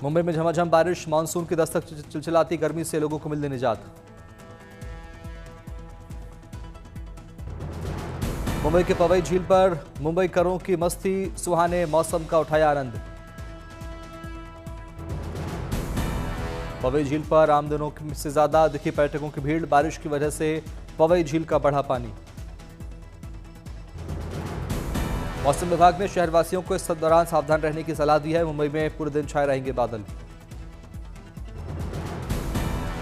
मुंबई में झमाझम बारिश, मानसून की दस्तक, चिलचिलाती गर्मी से लोगों को मिलने निजात। मुंबई के पवई झील पर मुंबईकरों की मस्ती, सुहाने मौसम का उठाया आनंद। पवई झील पर आम दिनों से ज्यादा दिखी पर्यटकों की भीड़, बारिश की वजह से पवई झील का बढ़ा पानी। मौसम विभाग ने शहरवासियों को इस दौरान सावधान रहने की सलाह दी है। मुंबई में पूरे दिन छाए रहेंगे बादल।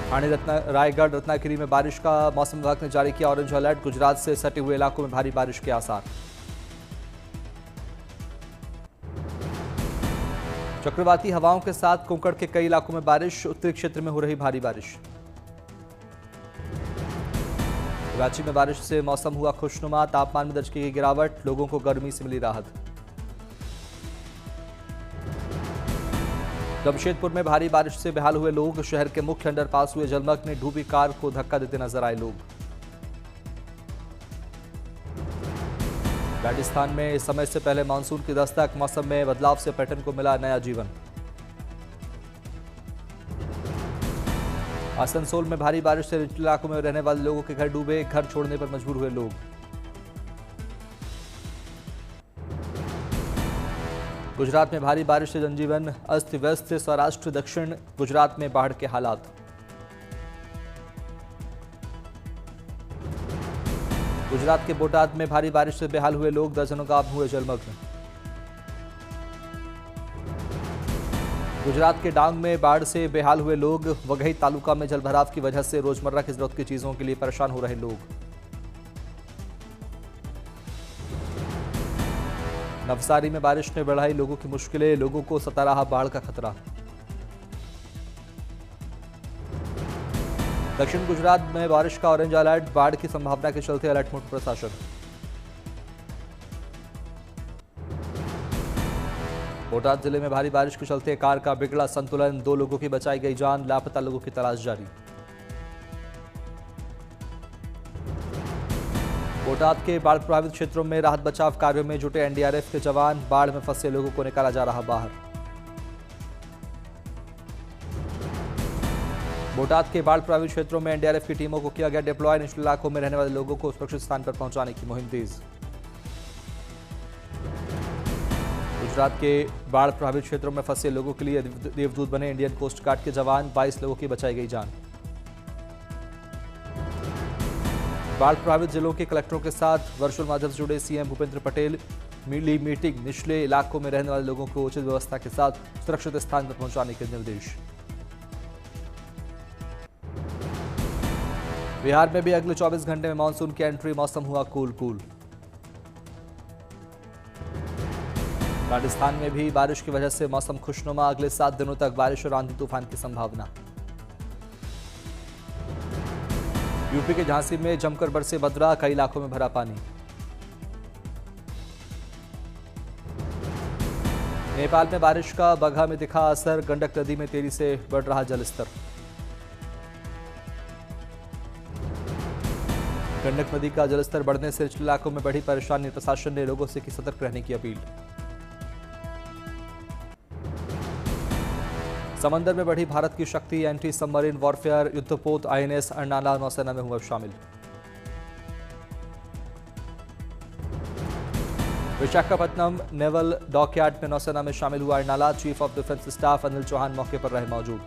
ठाणे, रायगढ़, रत्नागिरी में बारिश का मौसम विभाग ने जारी किया ऑरेंज अलर्ट। गुजरात से सटे हुए इलाकों में भारी बारिश के आसार। चक्रवाती हवाओं के साथ कोंकण के कई इलाकों में बारिश, उत्तरी क्षेत्र में हो रही भारी बारिश। रांची में बारिश से मौसम हुआ खुशनुमा, तापमान में दर्ज की गई गिरावट, लोगों को गर्मी से मिली राहत। जमशेदपुर में भारी बारिश से बेहाल हुए लोग, शहर के मुख्य अंडरपास हुए जलमग्न, डूबी कार को धक्का देते नजर आए लोग। राजस्थान में इस समय से पहले मानसून की दस्तक, मौसम में बदलाव से पर्यटन को मिला नया जीवन। आसनसोल में भारी बारिश से निचले इलाकों में रहने वाले लोगों के घर डूबे, घर छोड़ने पर मजबूर हुए लोग। गुजरात में भारी बारिश से जनजीवन अस्त व्यस्त, सौराष्ट्र दक्षिण गुजरात में बाढ़ के हालात। गुजरात के बोटाद में भारी बारिश से बेहाल हुए लोग, दर्जनों गांव हुए जलमग्न। गुजरात के डांग में बाढ़ से बेहाल हुए लोग, वघई तालुका में जलभराव की वजह से रोजमर्रा की जरूरत की चीजों के लिए परेशान हो रहे लोग। नवसारी में बारिश ने बढ़ाई लोगों की मुश्किलें, लोगों को सता रहा बाढ़ का खतरा। दक्षिण गुजरात में बारिश का ऑरेंज अलर्ट, बाढ़ की संभावना के चलते अलर्ट मोड प्रशासन। बोटाद जिले में भारी बारिश के चलते कार का बिगड़ा संतुलन, 2 लोगों की बचाई गई जान, लापता लोगों की तलाश जारी। बोटाद के बाढ़ प्रभावित क्षेत्रों में राहत बचाव कार्यों में जुटे एनडीआरएफ के जवान, बाढ़ में फंसे लोगों को निकाला जा रहा बाहर। बोटाद के बाढ़ प्रभावित क्षेत्रों में एनडीआरएफ की टीमों को किया गया डिप्लॉय, निचले इलाकों में रहने वाले लोगों को सुरक्षित स्थान पर पहुंचाने की मुहिम तेज। गुजरात के बाढ़ प्रभावित क्षेत्रों में फंसे लोगों के लिए देवदूत बने इंडियन कोस्ट गार्ड के जवान, 22 लोगों की बचाई गई जान। बाढ़ प्रभावित जिलों के कलेक्टरों के साथ वर्चुअल माध्यम से जुड़े सीएम भूपेंद्र पटेल, मिली मीटिंग, निचले इलाकों में रहने वाले लोगों को उचित व्यवस्था के साथ सुरक्षित स्थान पर पहुंचाने के निर्देश। बिहार में भी अगले 24 घंटे में मानसून की एंट्री, मौसम हुआ कूल। राजस्थान में भी बारिश की वजह से मौसम खुशनुमा, अगले 7 दिनों तक बारिश और आंधी तूफान की संभावना। यूपी के झांसी में जमकर बरसे बदरा, कई इलाकों में भरा पानी। नेपाल में बारिश का बगहा में दिखा असर, गंडक नदी में तेजी से बढ़ रहा जलस्तर। गंडक नदी का जलस्तर बढ़ने से निचले इलाकों में बढ़ी परेशानी, प्रशासन ने लोगों से की सतर्क रहने की अपील। समंदर में बढ़ी भारत की शक्ति, एंटी सबमरीन वॉरफेयर युद्धपोत आईएनएस अर्नाला नौसेना में हुआ शामिल। विशाखापट्टनम नेवल डॉकयार्ड में नौसेना में शामिल हुआ Arnala, chief of defence staff Anil Chauhan मौके पर रहे मौजूद।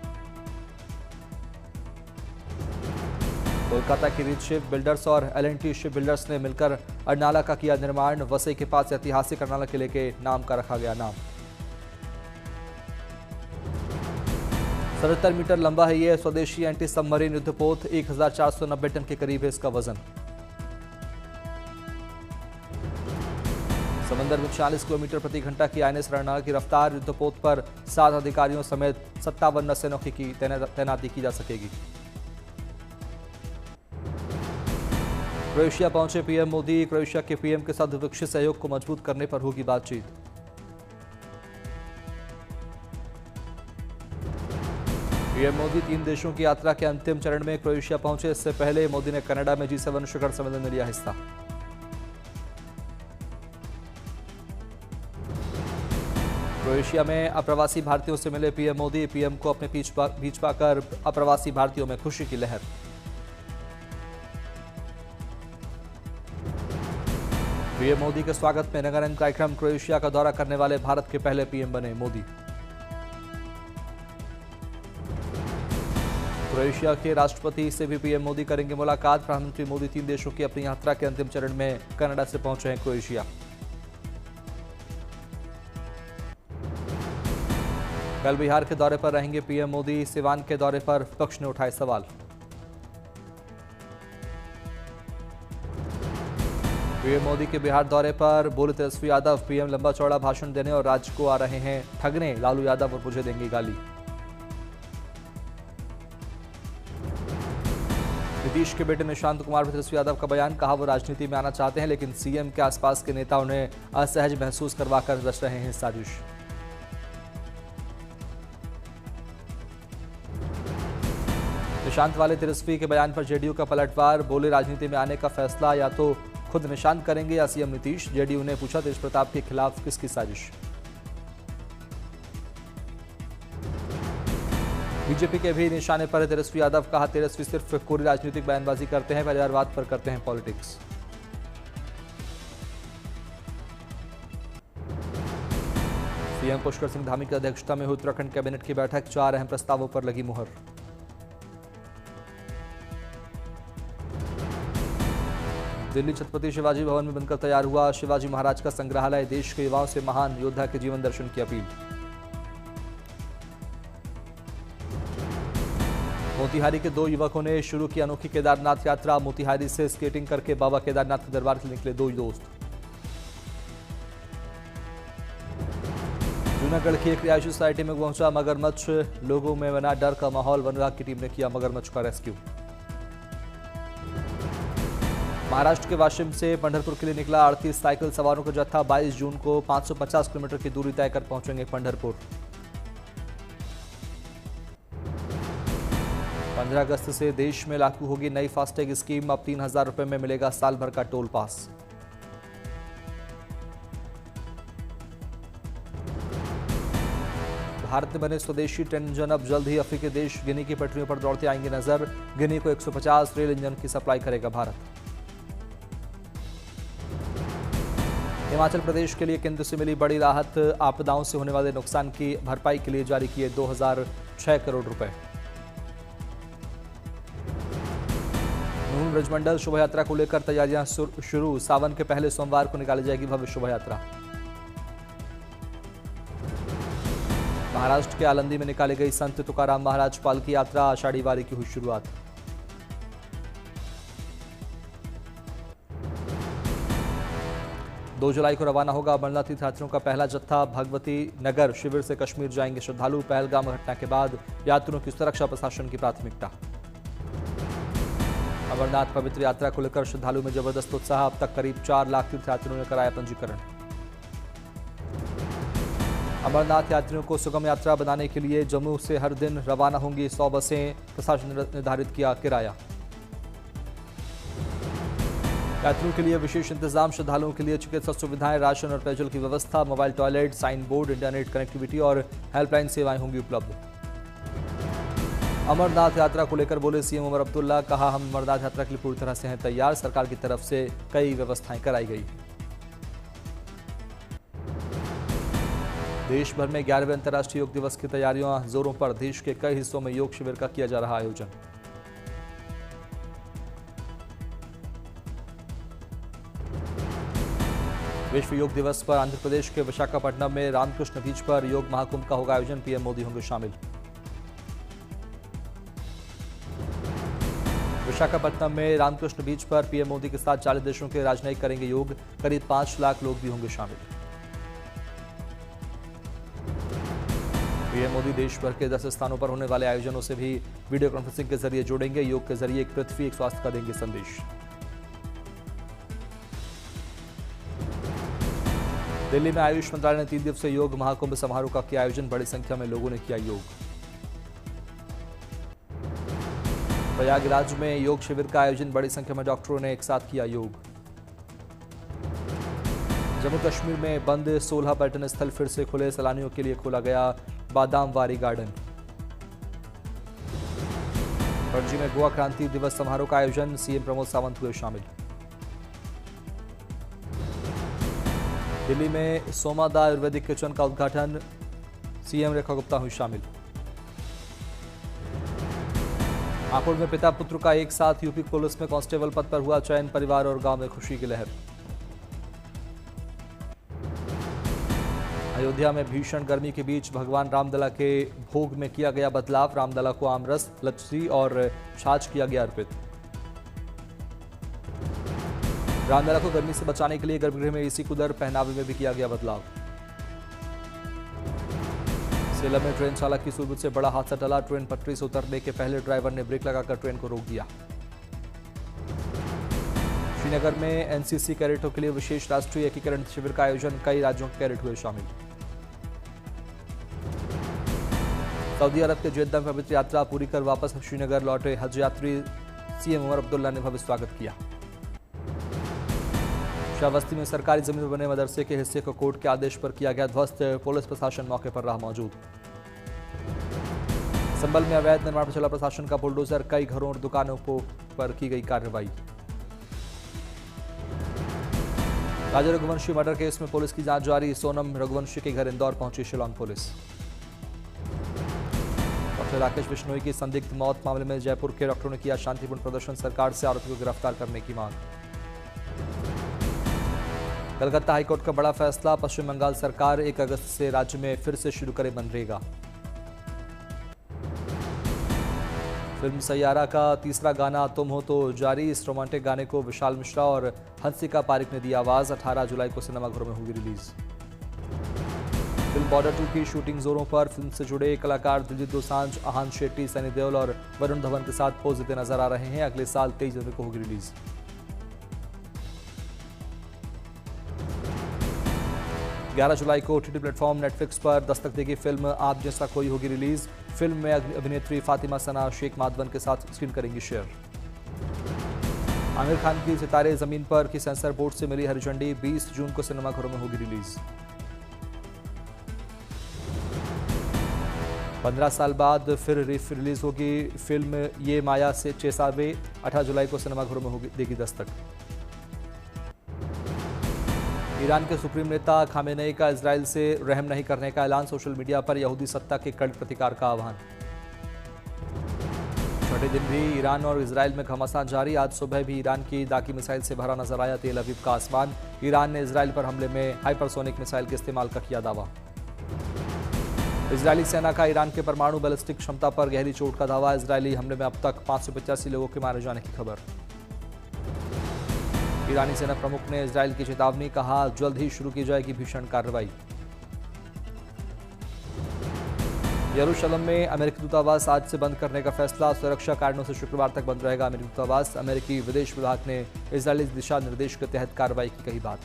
कोलकाता की रीच शिप बिल्डर्स और एल&टी शिप बिल्डर्स ने मिलकर अर्नाला का किया निर्माण, वसई के पास ऐतिहासिक अर्नाला किले के नाम का रखा गया नाम। 77 मीटर लंबा है ये स्वदेशी एंटी सबमरीन युद्धपोत, 1490 टन के करीब है इसका वजन। समंदर में 40 किलोमीटर प्रति घंटा की आईएनएस अर्नाला की रफ्तार, युद्धपोत पर 7 अधिकारियों समेत 57 नौसेना की तैनाती की जा सकेगी। क्रोएशिया पहुंचे पीएम मोदी, क्रोएशिया के पीएम के साथ द्विपक्षीय सहयोग को मजबूत करने पर होगी बातचीत। पीएम मोदी 3 देशों की यात्रा के अंतिम चरण में क्रोएशिया पहुंचे। इससे पहले मोदी ने कनाडा में G7 शिखर सम्मेलन में लिया हिस्सा। क्रोएशिया में अप्रवासी भारतीयों से मिले पीएम मोदी, पीएम को अपने बीच पाकर अप्रवासी भारतीयों में खुशी की लहर। पीएम मोदी के स्वागत में नगालैंड कार्यक्रम, क्रोएशिया का दौरा करने वाले भारत के पहले पीएम बने मोदी। क्रोएशिया के राष्ट्रपति से भी पीएम मोदी करेंगे मुलाकात। प्रधानमंत्री मोदी 3 देशों की अपनी यात्रा के अंतिम चरण में कनाडा से पहुंचे हैं क्रोएशिया। कल बिहार के दौरे पर रहेंगे पीएम मोदी। सिवान के दौरे पर विपक्ष ने उठाए सवाल। पीएम मोदी के बिहार दौरे पर बोले तेजस्वी यादव, पीएम लंबा चौड़ा भाषण देने और राज्य को आ रहे हैं ठगने, लालू यादव और मुझे देंगे गाली। नीतीश के बेटे निशांत कुमार पर तेजस्वी यादव का बयान, कहा वो राजनीति में आना चाहते हैं लेकिन सीएम के आसपास के नेता उन्हें असहज महसूस करवाकर रच रहे हैं साजिश। निशांत वाले तेजस्वी के बयान पर जेडीयू का पलटवार, बोले राजनीति में आने का फैसला या तो खुद निशांत करेंगे या सीएम नीतीश। जेडीयू ने पूछा तेज प्रताप के खिलाफ किसकी साजिश। बीजेपी के भी निशाने पर है तेजस्वी यादव, कहा तेजस्वी सिर्फ कोरी राजनीतिक बयानबाजी करते हैं, परिवारवाद पर करते हैं पॉलिटिक्स। सीएम पुष्कर सिंह धामी की अध्यक्षता में हुई उत्तराखंड कैबिनेट की बैठक, 4 अहम प्रस्तावों पर लगी मुहर। दिल्ली छत्रपति शिवाजी भवन में बनकर तैयार हुआ शिवाजी महाराज का संग्रहालय, देश के युवाओं से महान योद्धा के जीवन दर्शन की अपील। मोतिहारी के 2 युवकों ने शुरू की अनोखी केदारनाथ यात्रा, मोतिहारी से स्केटिंग करके बाबा केदारनाथ के दरबार के निकले 2 दोस्त। जूनागढ़ की एक रिहायशी सोसाइटी में पहुंचा मगरमच्छ, लोगों में बना डर का माहौल, वन विभाग की टीम ने किया मगरमच्छ का रेस्क्यू। महाराष्ट्र के वाशिम से पंढरपुर के लिए निकला 38 साइकिल सवारों का जत्था, 22 जून को 550 किलोमीटर की दूरी तय कर पहुंचेंगे पंढरपुर। 15 अगस्त से देश में लागू होगी नई फास्टैग स्कीम, अब 3000 रुपए में मिलेगा साल भर का टोल पास। भारत में बने स्वदेशी ट्रेन इंजन अब जल्द ही अफ्रीकी देश गिनी की पटरियों पर दौड़ते आएंगे नजर, गिनी को 150 रेल इंजन की सप्लाई करेगा भारत। हिमाचल प्रदेश के लिए केंद्र से मिली बड़ी राहत, आपदाओं से होने वाले नुकसान की भरपाई के लिए जारी किए 2006 करोड़ रुपए। नून ब्रजमंडल शोभा यात्रा को लेकर तैयारियां शुरू, सावन के पहले सोमवार को निकाली जाएगी भव्य शोभा यात्रा। महाराष्ट्र के आलंदी में निकाली गई संत तुकाराम महाराज पालकी यात्रा, आषाढ़ी वारी की हुई शुरुआत। दो जुलाई को रवाना होगा अमरनाथ तीर्थयात्रियों का पहला जत्था, भगवती नगर शिविर से कश्मीर जाएंगे श्रद्धालु, पहलगाम घटना के बाद यात्रियों की सुरक्षा प्रशासन की प्राथमिकता। अमरनाथ पवित्र यात्रा को लेकर श्रद्धालुओं में जबरदस्त उत्साह, अब तक करीब 4 लाख तीर्थयात्रियों ने कराया पंजीकरण। अमरनाथ यात्रियों को सुगम यात्रा बनाने के लिए जम्मू से हर दिन रवाना होंगी 100 बसें, प्रशासन ने निर्धारित किया किराया। यात्रियों के लिए विशेष इंतजाम, श्रद्धालुओं के लिए चिकित्सा सुविधाएं, राशन और पेयजल की व्यवस्था, mobile toilet, sign board, internet connectivity और हेल्पलाइन सेवाएं होंगी उपलब्ध। अमरनाथ यात्रा को लेकर बोले सीएम उमर अब्दुल्ला, कहा हम अमरनाथ यात्रा के लिए पूरी तरह से हैं तैयार, सरकार की तरफ से कई व्यवस्थाएं कराई गई। देश भर में 11वें अंतर्राष्ट्रीय योग दिवस की तैयारियां जोरों पर, देश के कई हिस्सों में योग शिविर का किया जा रहा आयोजन। विश्व योग दिवस पर आंध्र प्रदेश के विशाखापट्टनम में रामकृष्ण बीच पर योग महाकुंभ का होगा आयोजन, पीएम मोदी होंगे शामिल। विशाखापट्टनम में रामकृष्ण बीच पर पीएम मोदी के साथ 40 देशों के राजनयिक करेंगे योग, करीब 5 लाख लोग भी होंगे शामिल। पीएम मोदी देश भर के 10 स्थानों पर होने वाले आयोजनों से भी वीडियो कॉन्फ्रेंसिंग के जरिए जुड़ेंगे, योग के जरिए एक पृथ्वी एक स्वास्थ्य का देंगे संदेश। दिल्ली में आयुष मंत्रालय ने 3 दिवसीय योग महाकुंभ समारोह का किया आयोजन, बड़ी संख्या में लोगों ने किया योग। प्रयागराज में योग शिविर का आयोजन, बड़ी संख्या में डॉक्टरों ने एक साथ किया योग। जम्मू कश्मीर में बंद 16 पर्यटन स्थल फिर से खुले, सैलानियों के लिए खोला गया बादामवारी गार्डन। पणजी में गोवा क्रांति दिवस समारोह का आयोजन, सीएम प्रमोद सावंत हुए शामिल। दिल्ली में सोमादा आयुर्वेदिक किचन का उद्घाटन, सीएम रेखा गुप्ता हुई शामिल। हापुड़ में पिता पुत्र का एक साथ यूपी पुलिस में कांस्टेबल पद पर हुआ चयन, परिवार और गांव में खुशी की लहर। अयोध्या में भीषण गर्मी के बीच भगवान रामलला के भोग में किया गया बदलाव, रामलला को आमरस, लच्छी और छाछ किया गया अर्पित। रामलला को गर्मी से बचाने के लिए गर्भगृह में एसी कूलर, पहनावे में भी किया गया बदलाव। सेलम में ट्रेन चालक की सूझबूझ से बड़ा हादसा टला, ट्रेन पटरी से उतरने के पहले ड्राइवर ने ब्रेक लगाकर ट्रेन को रोक दिया। श्रीनगर में एनसीसी कैडेटों के लिए विशेष राष्ट्रीय एकीकरण शिविर का आयोजन, कई राज्यों के कैडेट हुए शामिल। सऊदी अरब के जेद्दा में पवित्र यात्रा पूरी कर वापस श्रीनगर लौटे हज यात्री, सीएम उमर अब्दुल्ला ने भव्य स्वागत किया। श्रावस्ती में सरकारी जमीन पर बने मदरसे के हिस्से को कोर्ट के आदेश पर किया गया ध्वस्त, पुलिस प्रशासन मौके पर रहा मौजूद। संभल में अवैध निर्माण पर चला प्रशासन का बुलडोजर, कई घरों और दुकानों पर की गई कार्रवाई। राजा रघुवंशी मर्डर केस में पुलिस की जांच जारी, सोनम रघुवंशी के घर इंदौर पहुंची शिलांग पुलिस। डॉक्टर राकेश बिश्नोई की संदिग्ध मौत मामले में जयपुर के डॉक्टरों ने किया शांतिपूर्ण प्रदर्शन, सरकार से आरोपी को गिरफ्तार करने की मांग। कलकत्ता हाईकोर्ट का बड़ा फैसला, पश्चिम बंगाल सरकार 1 अगस्त से राज्य में फिर से शुरू करे मनरेगा। फिल्म सैयारा का तीसरा गाना तुम हो तो जारी, इस रोमांटिक गाने को विशाल मिश्रा और हंसिका पारिक ने दी आवाज, 18 जुलाई को सिनेमाघरों में होगी रिलीज। फिल्म बॉर्डर 2 की शूटिंग जोरों पर, फिल्म से जुड़े कलाकार दिलजीत दोसांझ, आहान शेट्टी, सनी देओल और वरुण धवन के साथ पोज देते नजर आ रहे हैं, अगले साल 23 जनवरी को होगी रिलीज। 11 जुलाई को OTT प्लेटफॉर्म नेटफ्लिक्स पर दस्तक देगी फिल्म आप जैसा कोई होगी रिलीज, फिल्म में अभिनेत्री फातिमा सना शेख माधवन के साथ स्क्रीन करेंगी शेयर। आमिर खान की सितारे जमीन पर की सेंसर बोर्ड से मिली हरी झंडी, 20 जून को सिनेमाघरों में होगी रिलीज। 15 साल बाद फिर रिलीज होगी फिल्म ये माया से चेसावे, 18 जुलाई को सिनेमाघरों में होगी देगी दस्तक। ईरान के सुप्रीम नेता खामेनेई का इजराइल से रहम नहीं करने का ऐलान, सोशल मीडिया पर यहूदी सत्ता के कड़े प्रतिकार का आह्वान। छठे दिन भी ईरान और इजराइल में घमासान जारी, आज सुबह भी ईरान की दागी मिसाइल से भरा नजर आया तेल अवीव का आसमान, ईरान ने इजराइल पर हमले में हाइपरसोनिक मिसाइल के इस्तेमाल का किया दावा। इजरायली सेना का ईरान के परमाणु बैलिस्टिक क्षमता पर गहरी चोट का दावा, इजरायली हमले में अब तक 585 लोगों के मारे जाने की खबर। ईरानी सेना प्रमुख ने इजरायल की चेतावनी, कहा जल्द ही शुरू की जाएगी भीषण कार्रवाई। यरूशलेम में अमेरिकी दूतावास आज से बंद करने का फैसला, सुरक्षा कारणों से शुक्रवार तक बंद रहेगा अमेरिकी दूतावास, अमेरिकी विदेश विभाग ने इजरायली दिशा निर्देश के तहत कार्रवाई की कही बात।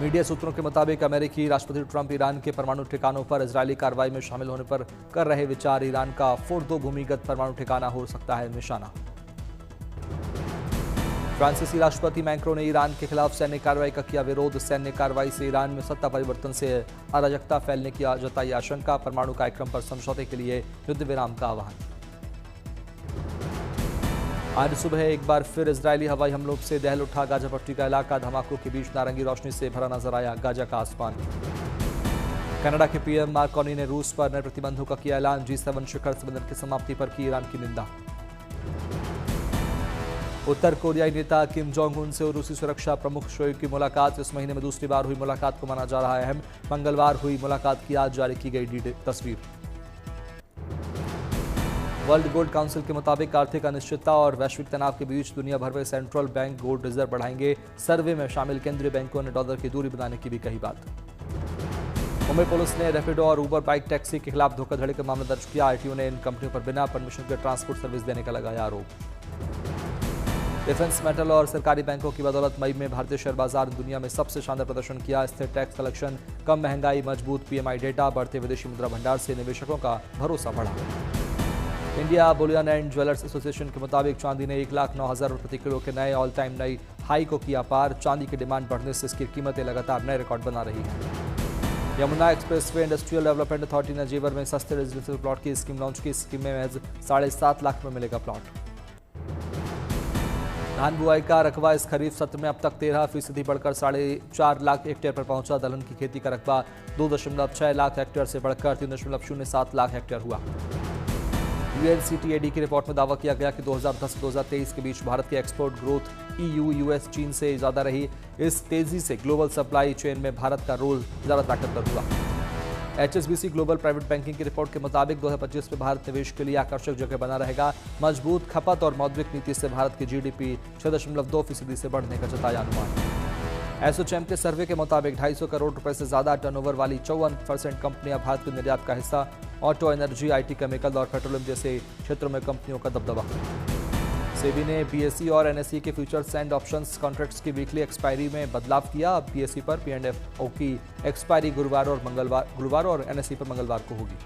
मीडिया सूत्रों के मुताबिक अमेरिकी राष्ट्रपति ट्रंप ईरान के परमाणु ठिकानों पर इजरायली कार्रवाई में शामिल होने पर कर रहे विचार, ईरान का फोर्दो भूमिगत परमाणु ठिकाना हो सकता है निशाना। फ्रांसीसी राष्ट्रपति मैक्रों ने ईरान के खिलाफ सैन्य कार्रवाई का किया विरोध, सैन्य कार्रवाई से ईरान में सत्ता परिवर्तन से अराजकता फैलने की जताई आशंका, परमाणु कार्यक्रम पर समझौते के लिए युद्ध विराम का आह्वान। आज सुबह एक बार फिर इजरायली हवाई हमलों से दहल उठा गाजा पट्टी का इलाका, धमाकों के बीच नारंगी रोशनी से भरा नजर आया गाजा का आसमान। कनाडा के पीएम मार्क कार्नी ने रूस पर नए प्रतिबंधों का किया ऐलान, G7 शिखर सम्मेलन की समाप्ति पर की ईरान की निंदा। उत्तर कोरियाई नेता किम जोंग उन से रूसी सुरक्षा प्रमुख शोइगु की मुलाकात, इस महीने में दूसरी बार हुई मुलाकात को माना जा रहा है अहम, मंगलवार हुई मुलाकात की आज जारी की गई तस्वीर। वर्ल्ड गोल्ड काउंसिल के मुताबिक आर्थिक अनिश्चितता और वैश्विक तनाव के बीच दुनिया भर में सेंट्रल बैंक गोल्ड रिजर्व बढ़ाएंगे, सर्वे में शामिल केंद्रीय बैंकों ने डॉलर की दूरी बनाने की भी कही बात। मुंबई पुलिस ने रैपिडो और उबर बाइक टैक्सी के खिलाफ धोखाधड़ी का मामला दर्ज किया, आरटीओ ने इन कंपनियों पर बिना परमिशन के ट्रांसपोर्ट सर्विस देने का लगाया आरोप। डिफेंस मेटल और सरकारी बैंकों की बदौलत मई में भारतीय शेयर बाजार दुनिया में सबसे शानदार प्रदर्शन किया, स्थिर टैक्स कलेक्शन, कम महंगाई, मजबूत पीएमआई डेटा, बढ़ते विदेशी मुद्रा भंडार से निवेशकों का भरोसा बढ़ा। India Boolean and jewellers association के मुताबिक चांदी ने 1,09,000 रुपये प्रति किलो के नए ऑल टाइम नई हाई को किया पार। चांदी की डिमांड बढ़ने से इसकी कीमतें लगातार नए रिकॉर्ड बना रही हैं। Yamuna expressway industrial development authority ने जेवर में सस्ते रेजिडेंशियल प्लॉट की स्कीम लॉन्च की। स्कीम में महज 7.5 लाख में मिलेगा प्लॉट। धान बुआई का रकबा इस खरीफ सत्र में अब तक 13% बढ़कर 4.5 लाख हेक्टेयर पर पहुंचा। दलहन की खेती का रकबा 2.6 लाख हेक्टेयर से बढ़कर 3.07 लाख हेक्टेयर हुआ। UNCTAD की रिपोर्ट में दावा किया गया कि 2010 से 2023 के बीच भारत की एक्सपोर्ट ग्रोथ EU, US, चीन से ज्यादा रही। इस तेजी से ग्लोबल सप्लाई चेन में भारत का रोल ज्यादा ताकतवर हुआ। HSBC ग्लोबल प्राइवेट बैंकिंग की रिपोर्ट के मुताबिक 2025 में भारत निवेश के लिए आकर्षक जगह बना रहेगा। मजबूत खपत और मौद्रिक नीति से भारत की GDP 6.2% से बढ़ने का जताया अनुमान। एसोचैम के सर्वे के मुताबिक 250 करोड़ रुपए से ज्यादा टर्नओवर वाली 54% कंपनियां भारत के निर्यात का हिस्सा। ऑटो, एनर्जी, IT, केमिकल और पेट्रोलियम जैसे क्षेत्रों में कंपनियों का दबदबा। सेबी ने BSE और NSE के फ्यूचर्स एंड ऑप्शंस कॉन्ट्रैक्ट्स की वीकली एक्सपायरी में बदलाव किया। अब BSE पर P&FO की एक्सपायरी गुरुवार और NSE पर मंगलवार को होगी।